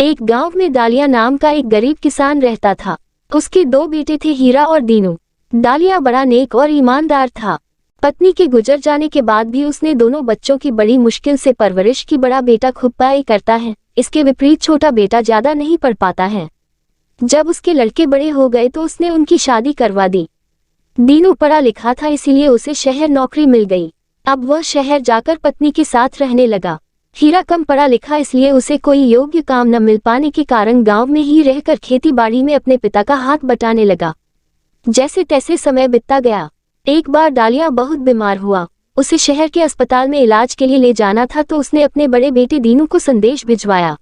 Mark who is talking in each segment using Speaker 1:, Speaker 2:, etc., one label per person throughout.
Speaker 1: एक गांव में डालिया नाम का एक गरीब किसान रहता था। उसके दो बेटे थे, हीरा और दीनू। डालिया बड़ा नेक और ईमानदार था। पत्नी के गुजर जाने के बाद भी उसने दोनों बच्चों की बड़ी मुश्किल से परवरिश की। बड़ा बेटा खूब पढ़ाई करता है, इसके विपरीत छोटा बेटा ज्यादा नहीं पढ़ पाता है। जब उसके लड़के बड़े हो गए तो उसने उनकी शादी करवा दी। दीनू पढ़ा लिखा था, इसीलिए उसे शहर नौकरी मिल गई। अब वह शहर जाकर पत्नी के साथ रहने लगा। हीरा कम पढ़ा लिखा, इसलिए उसे कोई योग्य काम न मिल पाने के कारण गांव में ही रहकर खेती बाड़ी में अपने पिता का हाथ बटाने लगा। जैसे तैसे समय बीतता गया। एक बार डालिया बहुत बीमार हुआ। उसे शहर के अस्पताल में इलाज के लिए ले जाना था, तो उसने अपने बड़े बेटे दीनू को संदेश भिजवाया।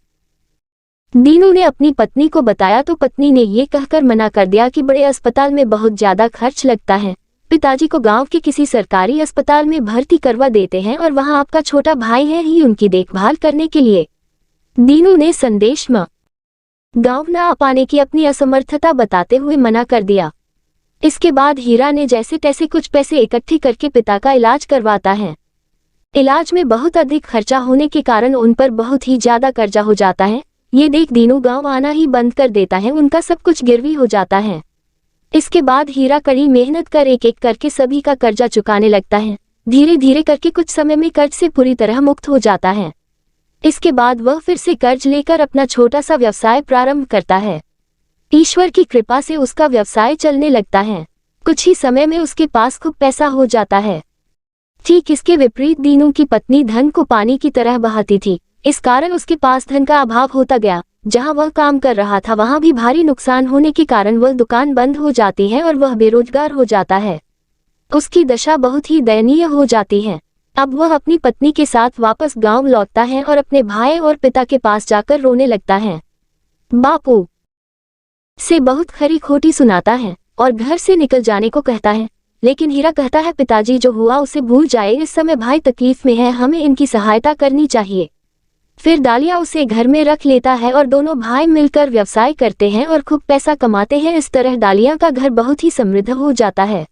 Speaker 1: दीनू ने अपनी पत्नी को बताया तो पत्नी ने ये कहकर मना कर दिया कि बड़े अस्पताल में बहुत ज्यादा खर्च लगता है। पिताजी को गांव के किसी सरकारी अस्पताल में भर्ती करवा देते हैं और वहां आपका छोटा भाई है ही उनकी देखभाल करने के लिए। दीनू ने संदेश में गांव न आ पाने की अपनी असमर्थता बताते हुए मना कर दिया। इसके बाद हीरा ने जैसे तैसे कुछ पैसे इकट्ठे करके पिता का इलाज करवाता है। इलाज में बहुत अधिक खर्चा होने के कारण उन पर बहुत ही ज्यादा कर्जा हो जाता है। ये देख दीनू गांव आना ही बंद कर देता है, उनका सब कुछ गिरवी हो जाता है। इसके बाद हीरा कड़ी मेहनत कर एक एक करके सभी का कर्जा चुकाने लगता है। धीरे धीरे करके कुछ समय में कर्ज से पूरी तरह मुक्त हो जाता है। इसके बाद वह फिर से कर्ज लेकर अपना छोटा सा व्यवसाय प्रारंभ करता है। ईश्वर की कृपा से उसका व्यवसाय चलने लगता है। कुछ ही समय में उसके पास खूब पैसा हो जाता है। ठीक इसके विपरीत दीनू की पत्नी धन को पानी की तरह बहाती थी। इस कारण उसके पास धन का अभाव होता गया। जहां वह काम कर रहा था वहां भी भारी नुकसान होने के कारण वह दुकान बंद हो जाती है और वह बेरोजगार हो जाता है। उसकी दशा बहुत ही दयनीय हो जाती है। अब वह अपनी पत्नी के साथ वापस गांव लौटता है और अपने भाई और पिता के पास जाकर रोने लगता है। बापू से बहुत खरी खोटी सुनाता है और घर से निकल जाने को कहता है। लेकिन हीरा कहता है, पिताजी जो हुआ उसे भूल जाए, इस समय भाई तकलीफ में है, हमें इनकी सहायता करनी चाहिए। फिर डालिया उसे घर में रख लेता है और दोनों भाई मिलकर व्यवसाय करते हैं और खूब पैसा कमाते हैं। इस तरह डालिया का घर बहुत ही समृद्ध हो जाता है।